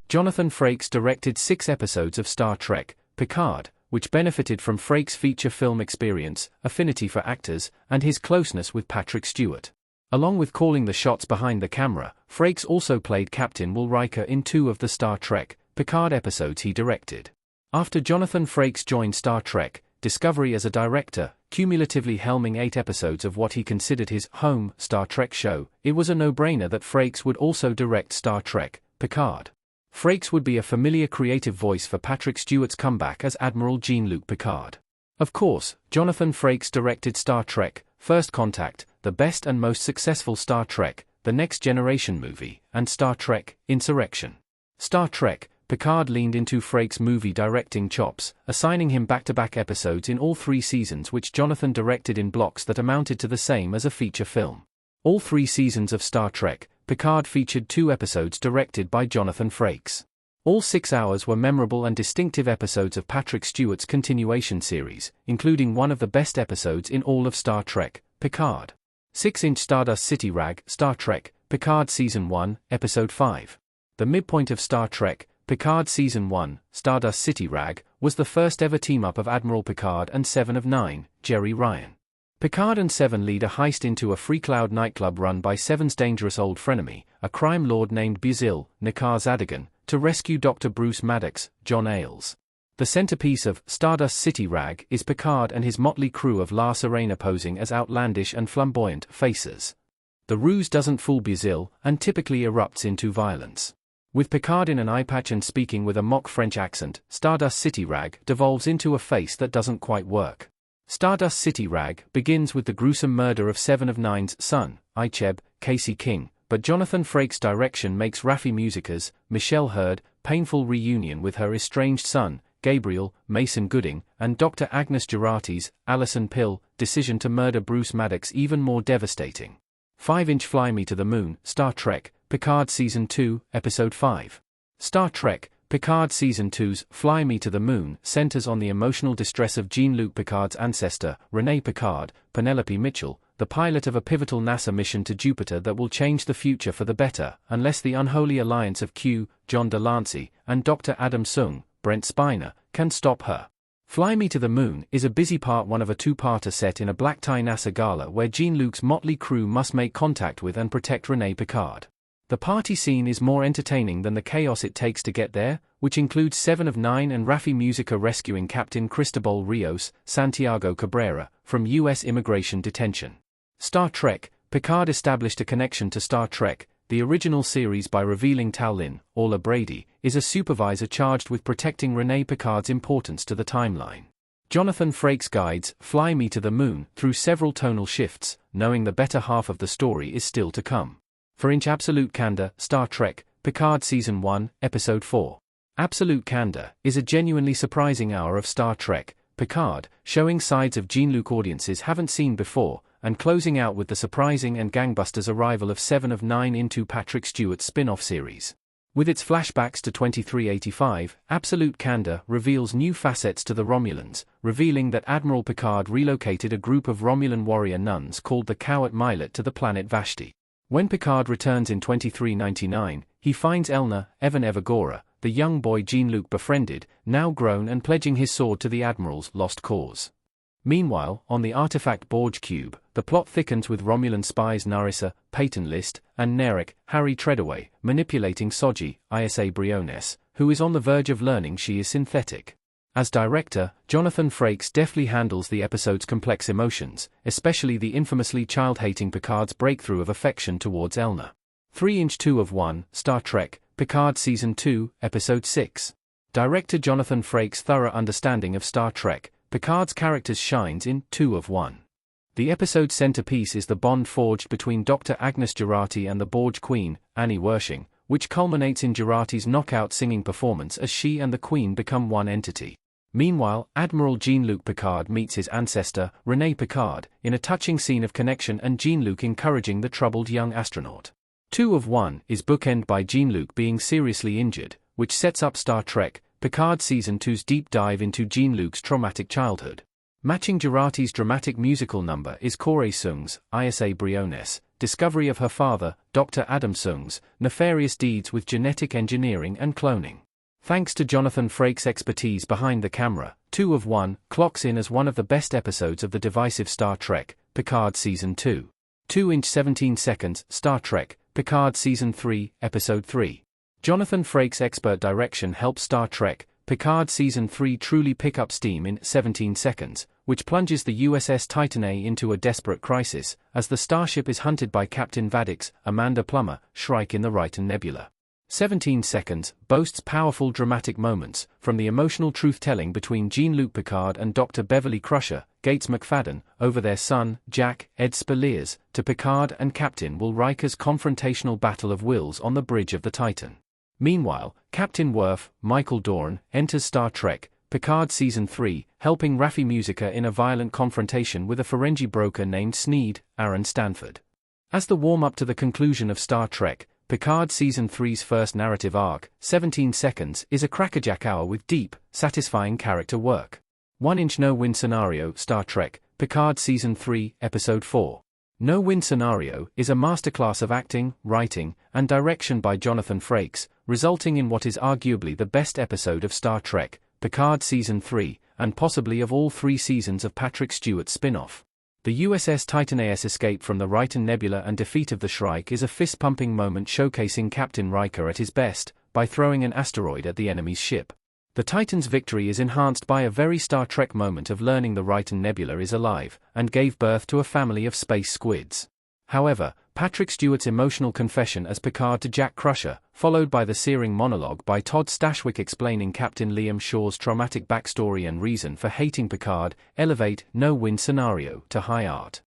Jonathan Frakes directed 6 episodes of Star Trek, Picard, which benefited from Frakes' feature film experience, affinity for actors, and his closeness with Patrick Stewart. Along with calling the shots behind the camera, Frakes also played Captain Will Riker in 2 of the Star Trek, Picard episodes he directed. After Jonathan Frakes joined Star Trek Discovery as a director, cumulatively helming 8 episodes of what he considered his home Star Trek show, it was a no-brainer that Frakes would also direct Star Trek, Picard. Frakes would be a familiar creative voice for Patrick Stewart's comeback as Admiral Jean-Luc Picard. Of course, Jonathan Frakes directed Star Trek, First Contact, the best and most successful Star Trek, The Next Generation movie, and Star Trek, Insurrection. Star Trek, Picard leaned into Frakes' movie directing chops, assigning him back-to-back episodes in all 3 seasons which Jonathan directed in blocks that amounted to the same as a feature film. All 3 seasons of Star Trek, Picard featured 2 episodes directed by Jonathan Frakes. All 6 hours were memorable and distinctive episodes of Patrick Stewart's continuation series, including one of the best episodes in all of Star Trek, Picard. 6-inch Stardust City Rag, Star Trek, Picard Season 1, Episode 5. The midpoint of Star Trek, Picard Season 1, Stardust City Rag, was the first ever team-up of Admiral Picard and 7 of 9, Jerry Ryan. Picard and 7 lead a heist into a Freecloud nightclub run by 7's dangerous old frenemy, a crime lord named Buzil, Nakar Zadigan, to rescue Dr. Bruce Maddox, John Ailes. The centerpiece of Stardust City Rag is Picard and his motley crew of La Sirena posing as outlandish and flamboyant faces. The ruse doesn't fool Buzil, and typically erupts into violence. With Picard in an eye patch and speaking with a mock French accent, Stardust City Rag devolves into a face that doesn't quite work. Stardust City Rag begins with the gruesome murder of 7 of 9's son, Icheb, Casey King, but Jonathan Frakes' direction makes Raffi Musica's, Michelle Hurd, painful reunion with her estranged son, Gabriel, Mason Gooding, and Dr. Agnes Girardi's, Alison Pill, decision to murder Bruce Maddox even more devastating. 5-inch Fly Me to the Moon, Star Trek, Picard Season 2, Episode 5. Star Trek, Picard Season 2's Fly Me to the Moon centers on the emotional distress of Jean-Luc Picard's ancestor, René Picard, Penelope Mitchell, the pilot of a pivotal NASA mission to Jupiter that will change the future for the better, unless the unholy alliance of Q, John Delancey, and Dr. Adam Sung, Brent Spiner, can stop her. Fly Me to the Moon is a busy part 1 of a 2-parter set in a black-tie NASA gala where Jean-Luc's motley crew must make contact with and protect René Picard. The party scene is more entertaining than the chaos it takes to get there, which includes 7 of 9 and Raffi Musica rescuing Captain Cristobal Rios, Santiago Cabrera, from U.S. immigration detention. Star Trek, Picard established a connection to Star Trek, the original series by revealing Tal-Lin, Orla Brady, is a supervisor charged with protecting René Picard's importance to the timeline. Jonathan Frakes guides Fly Me to the Moon through several tonal shifts, knowing the better half of the story is still to come. For Inch Absolute Candor, Star Trek, Picard Season 1, Episode 4. Absolute Candor is a genuinely surprising hour of Star Trek, Picard, showing sides of Jean-Luc audiences haven't seen before, and closing out with the surprising and gangbusters arrival of 7 of 9 into Patrick Stewart's spin-off series. With its flashbacks to 2385, Absolute Candor reveals new facets to the Romulans, revealing that Admiral Picard relocated a group of Romulan warrior nuns called the Cowat Milet to the planet Vashti. When Picard returns in 2399, he finds Elna, Evan Evagora, the young boy Jean-Luc befriended, now grown and pledging his sword to the Admiral's lost cause. Meanwhile, on the artifact Borg Cube, the plot thickens with Romulan spies Narissa, Peyton List, and Narek, Harry Treadaway, manipulating Soji, Isa Briones, who is on the verge of learning she is synthetic. As director, Jonathan Frakes deftly handles the episode's complex emotions, especially the infamously child-hating Picard's breakthrough of affection towards Elna. 3-inch 2 of 1, Star Trek, Picard Season 2, Episode 6. Director Jonathan Frakes' thorough understanding of Star Trek, Picard's characters shines in 2 of 1. The episode's centerpiece is the bond forged between Dr. Agnes Girardi and the Borg Queen, Annie Wershing, which culminates in Girardi's knockout singing performance as she and the Queen become one entity. Meanwhile, Admiral Jean-Luc Picard meets his ancestor, René Picard, in a touching scene of connection and Jean-Luc encouraging the troubled young astronaut. 2 of 1 is bookended by Jean-Luc being seriously injured, which sets up Star Trek, Picard Season 2's deep dive into Jean-Luc's traumatic childhood. Matching Girardi's dramatic musical number is Corey Sung's, Isa Briones, discovery of her father, Dr. Adam Sung's, nefarious deeds with genetic engineering and cloning. Thanks to Jonathan Frakes' expertise behind the camera, 2 of 1 clocks in as one of the best episodes of the divisive Star Trek, Picard Season 2. 2 inch 17 seconds, Star Trek, Picard Season 3, Episode 3. Jonathan Frakes' expert direction helps Star Trek, Picard Season 3 truly pick up steam in 17 seconds, which plunges the USS Titan A into a desperate crisis, as the starship is hunted by Captain Vadic's, Amanda Plummer, Shrike in the Rhyton Nebula. 17 seconds boasts powerful dramatic moments, from the emotional truth-telling between Jean-Luc Picard and Dr. Beverly Crusher, Gates McFadden, over their son, Jack, Ed Spaliers, to Picard and Captain Will Riker's confrontational battle of wills on the bridge of the Titan. Meanwhile, Captain Worf, Michael Dorn, enters Star Trek, Picard Season 3, helping Raffi Musica in a violent confrontation with a Ferengi broker named Sneed, Aaron Stanford. As the warm-up to the conclusion of Star Trek, Picard Season 3's first narrative arc, 17 seconds, is a crackerjack hour with deep, satisfying character work. 1 inch no-win scenario, Star Trek, Picard Season 3, Episode 4. No-win scenario is a masterclass of acting, writing, and direction by Jonathan Frakes, resulting in what is arguably the best episode of Star Trek, Picard Season 3, and possibly of all 3 seasons of Patrick Stewart's spin-off. The USS Titan A's escape from the Rhyton Nebula and defeat of the Shrike is a fist-pumping moment showcasing Captain Riker at his best, by throwing an asteroid at the enemy's ship. The Titan's victory is enhanced by a very Star Trek moment of learning the Rhyton Nebula is alive, and gave birth to a family of space squids. However, Patrick Stewart's emotional confession as Picard to Jack Crusher, followed by the searing monologue by Todd Stashwick explaining Captain Liam Shaw's traumatic backstory and reason for hating Picard, elevate no-win scenario to high art.